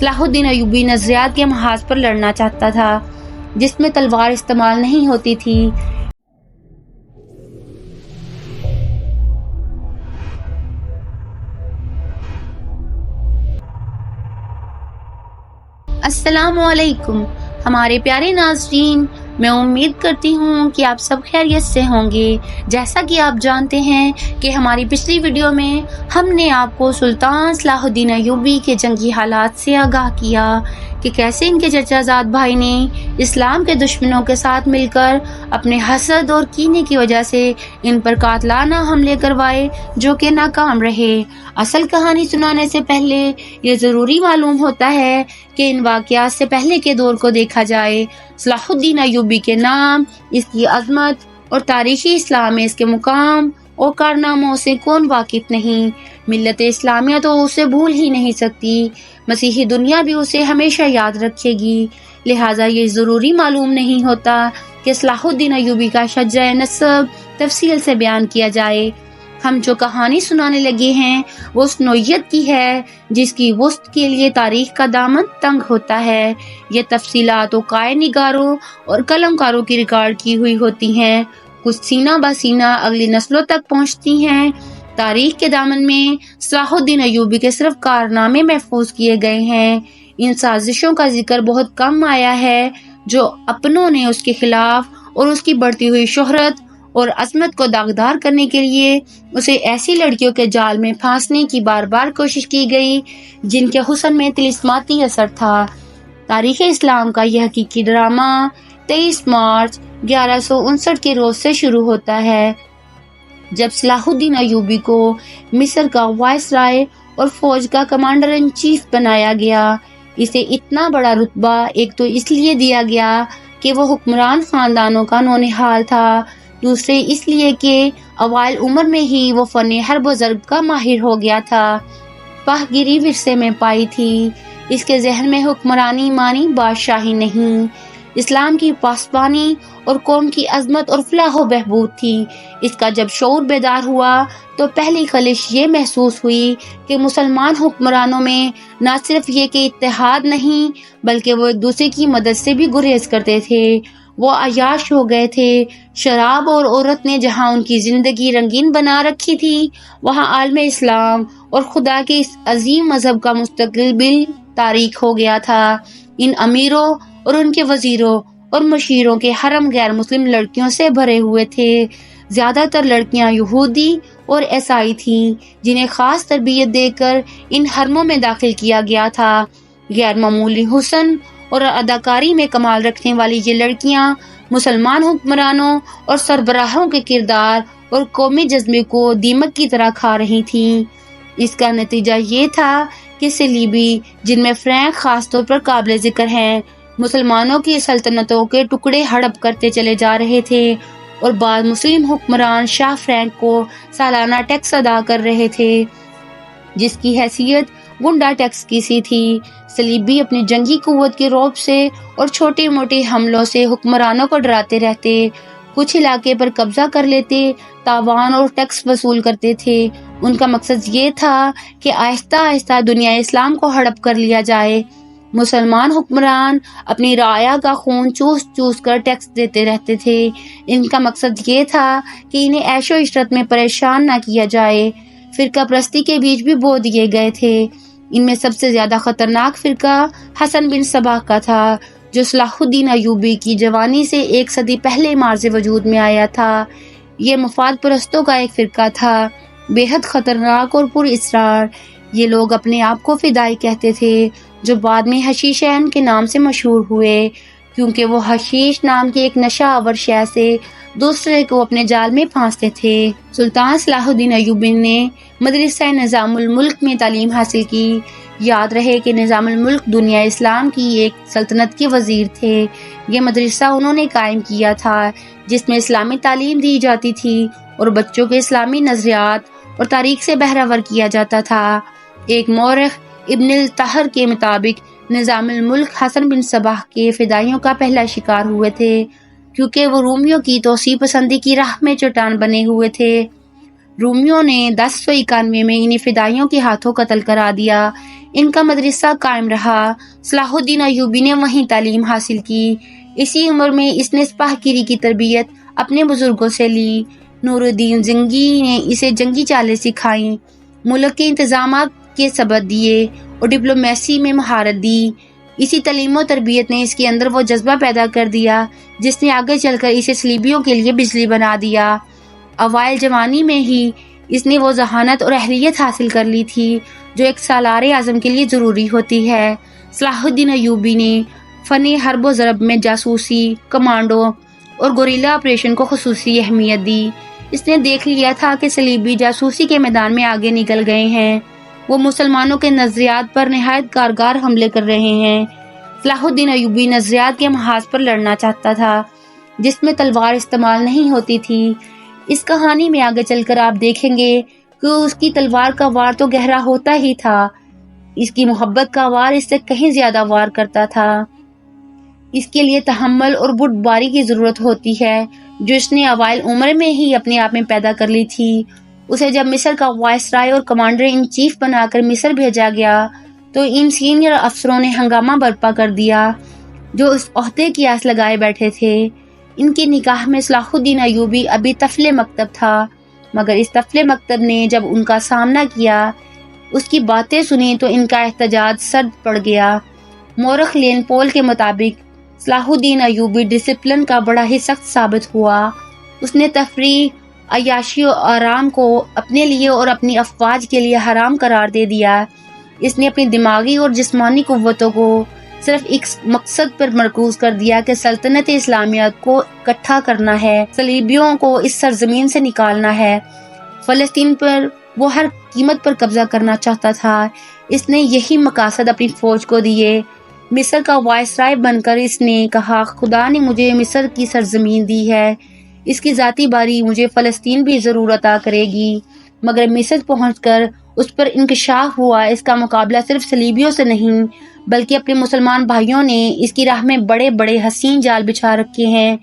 صلاح الدین ایوبی نظریات کے محاذ پر لڑنا چاہتا تھا جس میں تلوار استعمال نہیں ہوتی تھی۔ السلام علیکم ہمارے پیارے ناظرین، میں امید کرتی ہوں کہ آپ سب خیریت سے ہوں گے۔ جیسا کہ آپ جانتے ہیں کہ ہماری پچھلی ویڈیو میں ہم نے آپ کو سلطان صلاح الدین ایوبی کے جنگی حالات سے آگاہ کیا کہ کیسے ان کے چچا زاد بھائی نے اسلام کے دشمنوں کے ساتھ مل کر اپنے حسد اور کینے کی وجہ سے ان پر قاتلانہ حملے کروائے جو کہ ناکام رہے۔ اصل کہانی سنانے سے پہلے یہ ضروری معلوم ہوتا ہے کہ ان واقعات سے پہلے کے دور کو دیکھا جائے۔ صلاح الدین ایوبی کے نام، اس کی عظمت اور تاریخی اسلام میں اس کے مقام اور کارناموں سے کون واقف نہیں۔ ملت اسلامیہ تو اسے بھول ہی نہیں سکتی، مسیحی دنیا بھی اسے ہمیشہ یاد رکھے گی، لہٰذا یہ ضروری معلوم نہیں ہوتا کہ صلاح الدین ایوبی کا شجاع نسب تفصیل سے بیان کیا جائے۔ ہم جو کہانی سنانے لگے ہیں وہ اس نوعیت کی ہے جس کی وسط کے لیے تاریخ کا دامن تنگ ہوتا ہے۔ یہ تفصیلات وقائع نگاروں اور قلمکاروں کی ریکارڈ کی ہوئی ہوتی ہیں، کچھ سینہ بہ سینہ اگلی نسلوں تک پہنچتی ہیں۔ تاریخ کے دامن میں صلاح الدین ایوبی کے صرف کارنامے محفوظ کیے گئے ہیں، ان سازشوں کا ذکر بہت کم آیا ہے جو اپنوں نے اس کے خلاف اور اس کی بڑھتی ہوئی شہرت اور عظمت کو داغدار کرنے کے لیے اسے ایسی لڑکیوں کے جال میں پھانسنے کی بار بار کوشش کی گئی جن کے حسن میں طلسماتی اثر تھا۔ تاریخ اسلام کا یہ حقیقی ڈرامہ 23 مارچ 1159 کے روز سے شروع ہوتا ہے جب صلاح الدین ایوبی کو مصر کا وائس رائے اور فوج کا کمانڈر ان چیف بنایا گیا۔ اسے اتنا بڑا رتبہ ایک تو اس لیے دیا گیا کہ وہ حکمران خاندانوں کا نونہال تھا، دوسرے اس لیے کہ اوائل عمر میں ہی وہ فن حرب و ضرب کا ماہر ہو گیا تھا، پاہ گیری ورثے میں پائی تھی۔ اس کے ذہن میں حکمرانی مانی بادشاہی نہیں، اسلام کی پاسبانی اور قوم کی عظمت اور فلاح و بہبود تھی۔ اس کا جب شعور بیدار ہوا تو پہلی خلش یہ محسوس ہوئی کہ مسلمان حکمرانوں میں نہ صرف یہ کہ اتحاد نہیں بلکہ وہ ایک دوسرے کی مدد سے بھی گریز کرتے تھے۔ وہ عیاش ہو گئے تھے، شراب اور عورت نے جہاں ان کی زندگی رنگین بنا رکھی تھی وہاں عالم اسلام اور خدا کے اس عظیم مذہب کا مستقبل تاریک ہو گیا تھا۔ ان امیروں اور ان کے وزیروں اور مشیروں کے حرم غیر مسلم لڑکیوں سے بھرے ہوئے تھے، زیادہ تر لڑکیاں یہودی اور عیسائی تھیں جنہیں خاص تربیت دے کر ان حرموں میں داخل کیا گیا تھا۔ غیر معمولی حسن اور اداکاری میں کمال رکھنے والی یہ لڑکیاں مسلمان حکمرانوں اور سربراہوں کے کردار اور قومی جذبے کو دیمک کی طرح کھا رہی تھیں۔ اس کا نتیجہ یہ تھا کہ صلیبی، جن میں فرینک خاص طور پر قابل ذکر ہیں، مسلمانوں کی سلطنتوں کے ٹکڑے ہڑپ کرتے چلے جا رہے تھے اور بعض مسلم حکمران شاہ فرینک کو سالانہ ٹیکس ادا کر رہے تھے جس کی حیثیت گنڈا ٹیکس کی سی تھی۔ صلیبی اپنی جنگی قوت کے رعب سے اور چھوٹے موٹے حملوں سے حکمرانوں کو ڈراتے رہتے، کچھ علاقے پر قبضہ کر لیتے، تاوان اور ٹیکس وصول کرتے تھے۔ ان کا مقصد یہ تھا کہ آہستہ آہستہ دنیا اسلام کو ہڑپ کر لیا جائے۔ مسلمان حکمران اپنی رعایا کا خون چوس چوس کر ٹیکس دیتے رہتے تھے۔ ان کا مقصد یہ تھا کہ انہیں عیش و عشرت میں پریشان نہ کیا جائے۔ فرقہ پرستی کے بیچ بھی بو دیے گئے تھے۔ ان میں سب سے زیادہ خطرناک فرقہ حسن بن صباح کا تھا جو صلاح الدین ایوبی کی جوانی سے 1 صدی پہلے مارز وجود میں آیا تھا۔ یہ مفاد پرستوں کا ایک فرقہ تھا، بے حد خطرناک اور پر اسرار۔ یہ لوگ اپنے آپ کو فدائی کہتے تھے جو بعد میں حشیشین کے نام سے مشہور ہوئے کیونکہ وہ حشیش نام کی ایک نشہ آور شے سے دوسرے کو اپنے جال میں پھانستے تھے۔ سلطان صلاح الدین ایوبی نے مدرسہ نظام الملک میں تعلیم حاصل کی۔ یاد رہے کہ نظام الملک دنیا اسلام کی ایک سلطنت کے وزیر تھے۔ یہ مدرسہ انہوں نے قائم کیا تھا جس میں اسلامی تعلیم دی جاتی تھی اور بچوں کے اسلامی نظریات اور تاریخ سے بہرہ ور کیا جاتا تھا۔ ایک مورخ ابن الطاہر کے مطابق نظام الملک حسن بن صباح کے فدائیوں کا پہلا شکار ہوئے تھے کیونکہ وہ رومیوں کی توسیع پسندی کی راہ میں چٹان بنے ہوئے تھے۔ رومیوں نے 1091 میں انہیں فدائیوں کے ہاتھوں قتل کرا دیا۔ ان کا مدرسہ قائم رہا۔ صلاح الدین ایوبی نے وہیں تعلیم حاصل کی۔ اسی عمر میں اس نے سپاہ گیری کی تربیت اپنے بزرگوں سے لی۔ نور الدین زنگی نے اسے جنگی چالیں سکھائیں، ملک کے انتظامات کے سبق دیے اور ڈپلومیسی میں مہارت دی۔ اسی تعلیم و تربیت نے اس کے اندر وہ جذبہ پیدا کر دیا جس نے آگے چل کر اسے صلیبیوں کے لیے بجلی بنا دیا۔ اوائل جوانی میں ہی اس نے وہ ذہانت اور اہلیت حاصل کر لی تھی جو ایک سالار اعظم کے لیے ضروری ہوتی ہے۔ صلاح الدین ایوبی نے فن حرب و ضرب میں جاسوسی، کمانڈو اور گوریلا آپریشن کو خصوصی اہمیت دی۔ اس نے دیکھ لیا تھا کہ صلیبی جاسوسی کے میدان میں آگے نکل گئے ہیں، وہ مسلمانوں کے نظریات پر نہایت کارگر حملے کر رہے ہیں۔ صلاح الدین ایوبی نظریات کے محاذ پر لڑنا چاہتا تھا جس میں تلوار استعمال نہیں ہوتی تھی۔ اس کہانی میں آگے چل کر آپ دیکھیں گے کہ اس کی تلوار کا وار تو گہرا ہوتا ہی تھا، اس کی محبت کا وار اس سے کہیں زیادہ وار کرتا تھا۔ اس کے لیے تحمل اور بردباری کی ضرورت ہوتی ہے جو اس نے اوائل عمر میں ہی اپنے آپ میں پیدا کر لی تھی۔ اسے جب مصر کا وائسرائے اور کمانڈر ان چیف بنا کر مصر بھیجا گیا تو ان سینئر افسروں نے ہنگامہ برپا کر دیا جو اس عہدے کی آس لگائے بیٹھے تھے۔ ان کی نگاہ میں صلاح الدین ایوبی ابھی طفل مکتب تھا، مگر اس طفل مکتب نے جب ان کا سامنا کیا، اس کی باتیں سنی تو ان کا احتجاج سرد پڑ گیا۔ مورخ لین پول کے مطابق صلاح الدین ایوبی ڈسپلن کا بڑا ہی سخت ثابت ہوا۔ اس نے تفریح، عیاشی و آرام کو اپنے لیے اور اپنی افواج کے لیے حرام قرار دے دیا۔ اس نے اپنی دماغی اور جسمانی قوتوں کو صرف ایک مقصد پر مرکوز کر دیا کہ سلطنت اسلامیہ کو اکٹھا کرنا ہے، صلیبیوں کو اس سرزمین سے نکالنا ہے۔ فلسطین پر وہ ہر قیمت پر قبضہ کرنا چاہتا تھا۔ اس نے یہی مقاصد اپنی فوج کو دیے۔ مصر کا وائسرائے بن کر اس نے کہا، خدا نے مجھے مصر کی سرزمین دی ہے، اس کی ذاتی باری مجھے فلسطین بھی ضرور عطا کرے گی۔ مگر مصر پہنچ کر اس پر انکشاف ہوا اس کا مقابلہ صرف صلیبیوں سے نہیں بلکہ اپنے مسلمان بھائیوں نے اس کی راہ میں بڑے بڑے حسین جال بچھا رکھے ہیں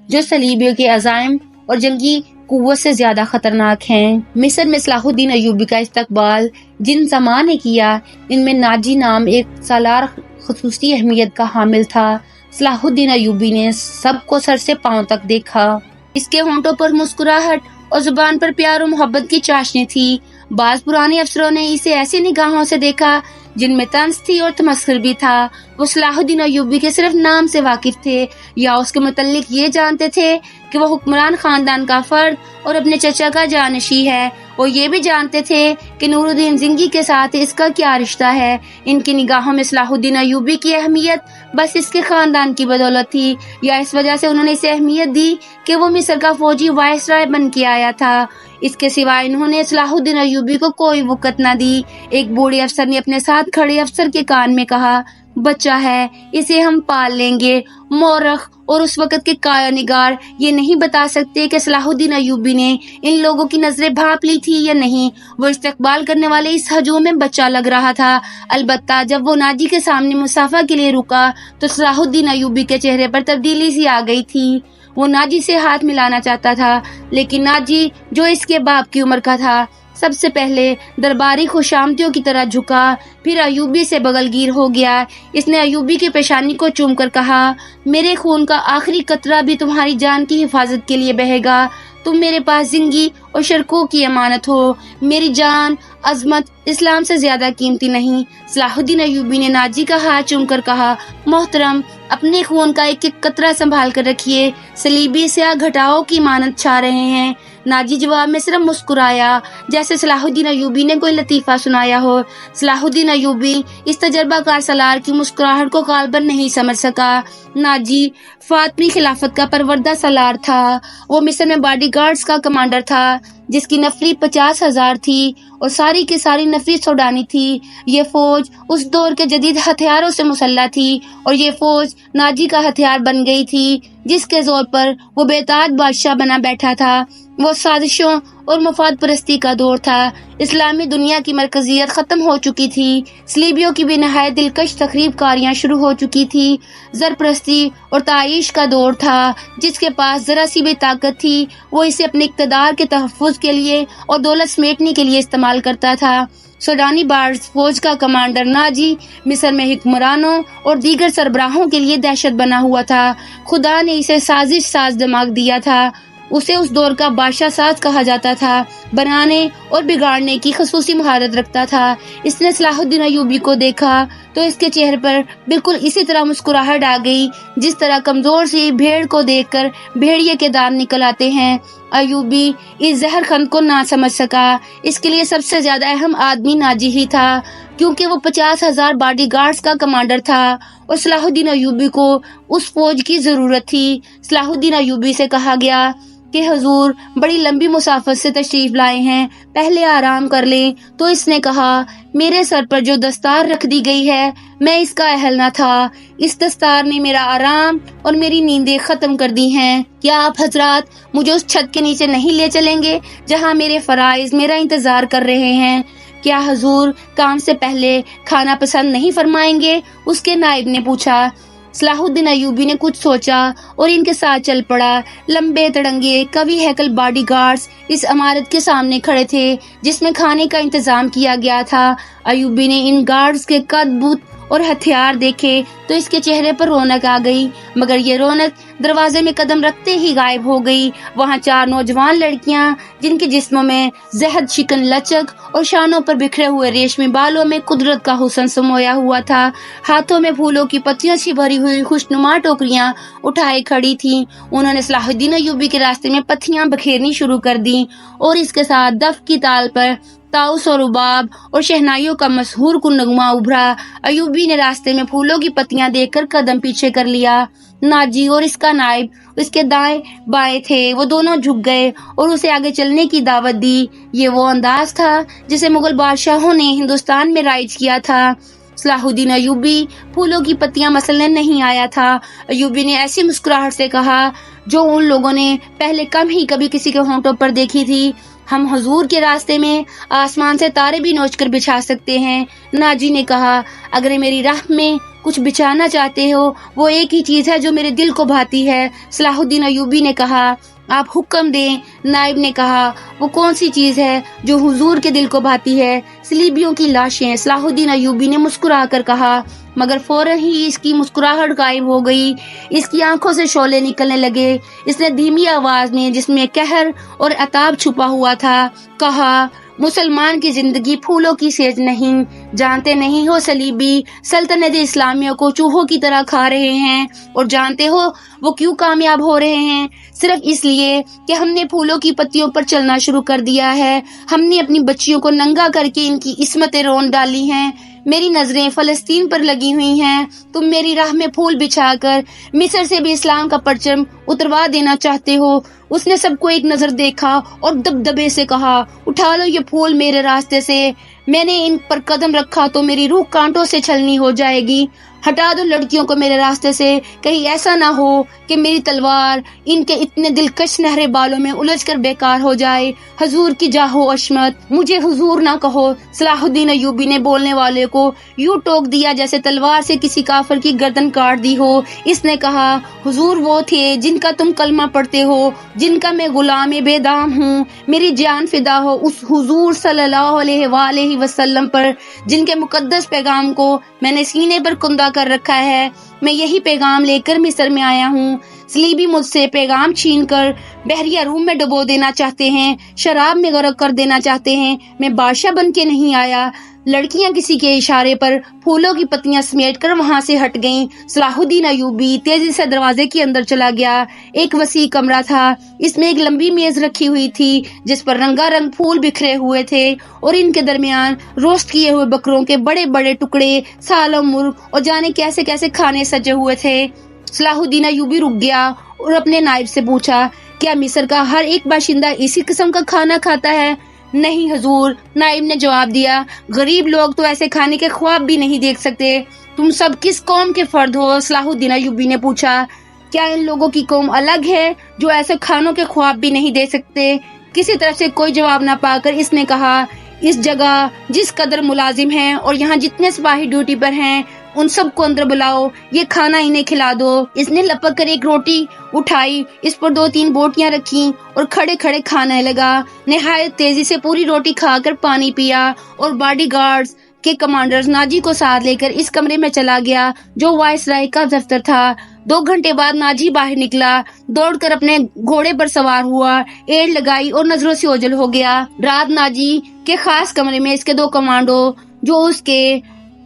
جو صلیبیوں کے عزائم اور جنگی قوت سے زیادہ خطرناک ہیں۔ مصر میں صلاح الدین ایوبی کا استقبال جن زماں نے کیا، ان میں ناجی نام ایک سالار خصوصی اہمیت کا حامل تھا۔ صلاح الدین ایوبی نے سب کو سر سے پاؤں تک دیکھا۔ اس کے ہونٹوں پر مسکراہٹ اور زبان پر پیار و محبت کی چاشنی تھی۔ بعض پرانے افسروں نے اسے ایسی نگاہوں سے دیکھا جن میں طنز تھی اور تمسخر بھی تھا۔ وہ صلاح الدین ایوبی کے صرف نام سے واقف تھے یا اس کے متعلق یہ جانتے تھے کہ وہ حکمران خاندان کا فرد اور اپنے چچا کا جانشین ہے۔ وہ یہ بھی جانتے تھے کہ نور الدین زنگی کے ساتھ اس کا کیا رشتہ ہے۔ ان کی نگاہوں میں صلاح الدین ایوبی کی اہمیت بس اس کے خاندان کی بدولت تھی، یا اس وجہ سے انہوں نے اسے اہمیت دی کہ وہ مصر کا فوجی وائسرائے بن کے آیا تھا۔ اس کے سوائے انہوں نے صلاح الدین ایوبی کو کوئی وقت نہ دی۔ ایک بوڑھے افسر نے اپنے ساتھ کھڑے افسر کے کان میں کہا، بچہ ہے، اسے ہم پال لیں گے۔ مورخ اور اس وقت کے کایا نگار یہ نہیں بتا سکتے کہ صلاح الدین ایوبی نے ان لوگوں کی نظریں بھانپ لی تھی یا نہیں۔ وہ استقبال کرنے والے اس ہجوم میں بچہ لگ رہا تھا۔ البتہ جب وہ ناجی کے سامنے مصافحہ کے لیے رکا تو صلاح الدین ایوبی کے چہرے پر تبدیلی سی آ گئی تھی۔ وہ ناجی سے ہاتھ ملانا چاہتا تھا، لیکن ناجی جو اس کے باپ کی عمر کا تھا سب سے پہلے درباری خوشامدیوں کی طرح جھکا، پھر ایوبی سے بغل گیر ہو گیا۔ اس نے ایوبی کی پیشانی کو چوم کر کہا، میرے خون کا آخری قطرہ بھی تمہاری جان کی حفاظت کے لیے بہے گا۔ تم میرے پاس زنگی اور شرکو کی امانت ہو۔ میری جان، عظمت اسلام سے زیادہ قیمتی نہیں۔ صلاح الدین ایوبی نے ناجی کا ہاتھ چوم کر کہا، محترم، اپنے خون کا ایک ایک قطرہ سنبھال کر رکھیے، صلیبی سیاہ گھٹاؤں کی امانت چھا رہے ہیں۔ ناجی جواب میں صرف مسکرایا جیسے صلاح الدین ایوبی نے کوئی لطیفہ سنایا ہو۔ صلاح الدین ایوبی اس تجربہ کار سالار کی مسکراہٹ کو غالباً نہیں سمجھ سکا۔ ناجی فاطمی خلافت کا پروردہ سالار تھا۔ وہ مصر میں باڈی گارڈز کا کمانڈر تھا جس کی نفری 50,000 تھی اور ساری کی ساری نفری سوڈانی تھی۔ یہ فوج اس دور کے جدید ہتھیاروں سے مسلح تھی اور یہ فوج ناجی کا ہتھیار بن گئی تھی جس کے زور پر وہ بے اطاعت بادشاہ بنا بیٹھا تھا۔ وہ سازشوں اور مفاد پرستی کا دور تھا۔ اسلامی دنیا کی مرکزیت ختم ہو چکی تھی۔ صلیبیوں کی بھی نہایت دلکش تخریب کاریاں شروع ہو چکی تھی۔ زر پرستی اور تعیش کا دور تھا۔ جس کے پاس ذرا سی بھی طاقت تھی وہ اسے اپنے اقتدار کے تحفظ کے لیے اور دولت سمیٹنے کے لیے استعمال کرتا تھا۔ سوڈانی بارز فوج کا کمانڈر ناجی مصر میں حکمرانوں اور دیگر سربراہوں کے لیے دہشت بنا ہوا تھا۔ خدا نے اسے سازش ساز دماغ دیا تھا۔ اسے اس دور کا بادشاہ ساز کہا جاتا تھا۔ بنانے اور بگاڑنے کی خصوصی مہارت رکھتا تھا۔ اس نے صلاح الدین ایوبی کو دیکھا تو اس کے چہرے پر بالکل اسی طرح مسکراہٹ آ گئی جس طرح کمزور سی بھیڑ کو دیکھ کر بھیڑیے کے دانت نکل آتے ہیں۔ ایوبی اس زہر خند کو نہ سمجھ سکا۔ اس کے لیے سب سے زیادہ اہم آدمی ناجی ہی تھا، کیونکہ وہ 50,000 باڈی گارڈز کا کمانڈر تھا اور صلاح الدین ایوبی کو اس فوج کی ضرورت تھی۔ صلاح الدین ایوبی سے کہا گیا کہ حضور بڑی لمبی مسافت سے تشریف لائے ہیں، پہلے آرام کر لیں۔ تو اس نے کہا، میرے سر پر جو دستار رکھ دی گئی ہے میں اس کا اہل نہ تھا۔ اس دستار نے میرا آرام اور میری نیندیں ختم کر دی ہیں۔ کیا آپ حضرات مجھے اس چھت کے نیچے نہیں لے چلیں گے جہاں میرے فرائض میرا انتظار کر رہے ہیں؟ کیا حضور کام سے پہلے کھانا پسند نہیں فرمائیں گے؟ اس کے نائب نے پوچھا۔ صلاح الدین ایوبی نے کچھ سوچا اور ان کے ساتھ چل پڑا۔ لمبے تڑنگے کبھی ہیکل باڈی گارڈز اس عمارت کے سامنے کھڑے تھے جس میں کھانے کا انتظام کیا گیا تھا۔ ایوبی نے ان گارڈز کے قد بت اور ہتھیار دیکھے تو اس کے چہرے پر رونق آ گئی، مگر یہ رونق دروازے میں قدم رکھتے ہی غائب ہو گئی۔ وہاں 4 نوجوان لڑکیاں جن کے جسموں میں زہد شکن لچک اور شانوں پر بکھرے ہوئے ریشمی بالوں میں قدرت کا حسن سمویا ہوا تھا، ہاتھوں میں پھولوں کی پتیوں سے بھری ہوئی خوشنما ٹوکریاں اٹھائے کھڑی تھیں۔ انہوں نے صلاح الدین ایوبی کے راستے میں پتیاں بکھیرنی شروع کر دیں اور اس کے ساتھ دف کی تال پر تاؤس اور رباب اور شہنائیوں کا مسحور کن نغمہ ابھرا۔ ایوبی نے راستے میں پھولوں کی پتیاں دیکھ کر قدم پیچھے کر لیا۔ ناجی اور اس کا نائب اس کے دائیں بائیں تھے، وہ دونوں جھک گئے اور اسے آگے چلنے کی دعوت دی۔ یہ وہ انداز تھا جسے مغل بادشاہوں نے ہندوستان میں رائج کیا تھا۔ صلاح الدین ایوبی پھولوں کی پتیاں مسلنے نہیں آیا تھا۔ ایوبی نے ایسی مسکراہٹ سے کہا جو ان لوگوں نے پہلے کم ہی کبھی کسی کے ہونٹوں پر دیکھی تھی، ہم حضور کے راستے میں آسمان سے تارے بھی نوچ کر بچھا سکتے ہیں۔ ناجی نے کہا، اگر میری راہ میں کچھ بچھانا چاہتے ہو وہ ایک ہی چیز ہے جو میرے دل کو بھاتی ہے۔ صلاح الدین ایوبی نے کہا، آپ حکم دیں۔ نائب نے کہا، وہ کون سی چیز ہے جو حضور کے دل کو بھاتی ہے؟ صلیبیوں کی لاشیں۔ صلاح الدین ایوبی نے مسکرا کر کہا، مگر فوراً ہی اس کی مسکراہٹ غائب ہو گئی، اس کی آنکھوں سے شعلے نکلنے لگے۔ اس نے دھیمی آواز میں جس میں قہر اور عتاب چھپا ہوا تھا کہا، مسلمان کی زندگی پھولوں کی سیج نہیں، جانتے نہیں ہو صلیبی سلطنت اسلامیہ کو چوہوں کی طرح کھا رہے ہیں، اور جانتے ہو وہ کیوں کامیاب ہو رہے ہیں؟ صرف اس لیے کہ ہم نے پھولوں کی پتیوں پر چلنا شروع کر دیا ہے۔ ہم نے اپنی بچیوں کو ننگا کر کے ان کی عصمتیں رون ڈالی ہیں۔ میری نظریں فلسطین پر لگی ہوئی ہیں، تم میری راہ میں پھول بچھا کر مصر سے بھی اسلام کا پرچم اتروا دینا چاہتے ہو۔ اس نے سب کو ایک نظر دیکھا اور دبدبے سے کہا، اٹھا لو یہ پھول میرے راستے سے، میں نے ان پر قدم رکھا تو میری روح کانٹوں سے چھلنی ہو جائے گی۔ ہٹا دو لڑکیوں کو میرے راستے سے، کہیں ایسا نہ ہو کہ میری تلوار ان کے اتنے دلکش نہرے بالوں میں الجھ کر بیکار ہو جائے۔ حضور کی جاہ و عظمت، مجھے حضور نہ کہو۔ صلاح الدین ایوبی نے بولنے والے کو یوں ٹوک دیا جیسے تلوار سے کسی کافر کی گردن کاٹ دی ہو۔ اس نے کہا، حضور وہ تھے جن کا تم کلمہ پڑھتے ہو، جن کا میں غلام بے دام ہوں، میری جان فدا ہو اس حضور صلی اللہ علیہ وآلہ وسلم پر جن کے مقدس پیغام کو میں نے سینے پر کندہ کر رکھا ہے۔ میں یہی پیغام لے کر مصر میں آیا ہوں۔ صلیبی مجھ سے پیغام چھین کر بحریہ روم میں ڈبو دینا چاہتے ہیں، شراب میں غرق کر دینا چاہتے ہیں۔ میں بادشاہ بن کے نہیں آیا۔ لڑکیاں کسی کے اشارے پر پھولوں کی پتیاں سمیٹ کر وہاں سے ہٹ گئیں۔ صلاح الدین ایوبی تیزی سے دروازے کے اندر چلا گیا۔ ایک وسیع کمرہ تھا، اس میں ایک لمبی میز رکھی ہوئی تھی جس پر رنگا رنگ پھول بکھرے ہوئے تھے اور ان کے درمیان روسٹ کیے ہوئے بکروں کے بڑے بڑے ٹکڑے، سالم مرغ اور جانے کیسے کیسے کھانے سجے ہوئے تھے۔ صلاح الدین ایوبی رک گیا اور اپنے نائب سے پوچھا، کیا مصر کا ہر ایک باشندہ اسی قسم کا کھانا کھاتا ہے؟ نہیں حضور، نائب نے جواب دیا، غریب لوگ تو ایسے کھانے کے خواب بھی نہیں دیکھ سکتے۔ تم سب کس قوم کے فرد ہو؟ صلاح الدین ایوبی نے پوچھا، کیا ان لوگوں کی قوم الگ ہے جو ایسے کھانوں کے خواب بھی نہیں دے سکتے؟ کسی طرف سے کوئی جواب نہ پا کر اس نے کہا، اس جگہ جس قدر ملازم ہیں اور یہاں جتنے سپاہی ڈیوٹی پر ہیں ان سب کو اندر بلاؤ، یہ کھانا انہیں کھلا دو۔ اس نے لپک کر ایک روٹی اٹھائی، اس پر 2-3 بوٹیاں رکھی اور کھڑے کھڑے کھانے لگا۔ نہایت تیزی سے پوری روٹی کھا کر پانی پیا اور باڈی گارڈز کے کمانڈر ناجی کو ساتھ لے کر اس کمرے میں چلا گیا جو وائس رائے کا دفتر تھا۔ 2 گھنٹے بعد ناجی باہر نکلا، دوڑ کر اپنے گھوڑے پر سوار ہوا، ایڑ لگائی اور نظروں سے اوجھل ہو گیا۔ رات ناجی کے خاص کمرے میں اس کے 2 کمانڈو جو اس کے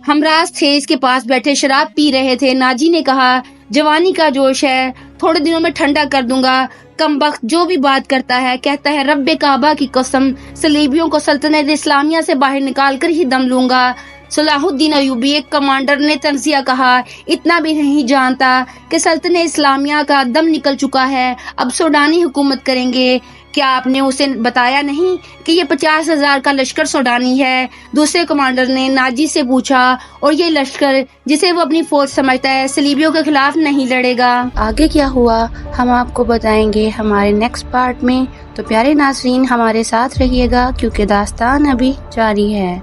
ہمراز تھے اس کے پاس بیٹھے شراب پی رہے تھے۔ ناجی نے کہا، جوانی کا جوش ہے، تھوڑے دنوں میں ٹھنڈا کر دوں گا۔ کمبخت جو بھی بات کرتا ہے کہتا ہے رب کعبہ کی قسم، صلیبیوں کو سلطنت اسلامیہ سے باہر نکال کر ہی دم لوں گا۔ صلاح الدین ایوبی، ایک کمانڈر نے تنزیہ کہا، اتنا بھی نہیں جانتا کہ سلطنت اسلامیہ کا دم نکل چکا ہے، اب سوڈانی حکومت کریں گے۔ کیا آپ نے اسے بتایا نہیں کہ یہ 50,000 کا لشکر سوڈانی ہے؟ دوسرے کمانڈر نے ناجی سے پوچھا، اور یہ لشکر جسے وہ اپنی فوج سمجھتا ہے صلیبیوں کے خلاف نہیں لڑے گا۔ آگے کیا ہوا ہم آپ کو بتائیں گے ہمارے نیکسٹ پارٹ میں، تو پیارے ناظرین ہمارے ساتھ رہیے گا کیونکہ داستان ابھی جاری ہے۔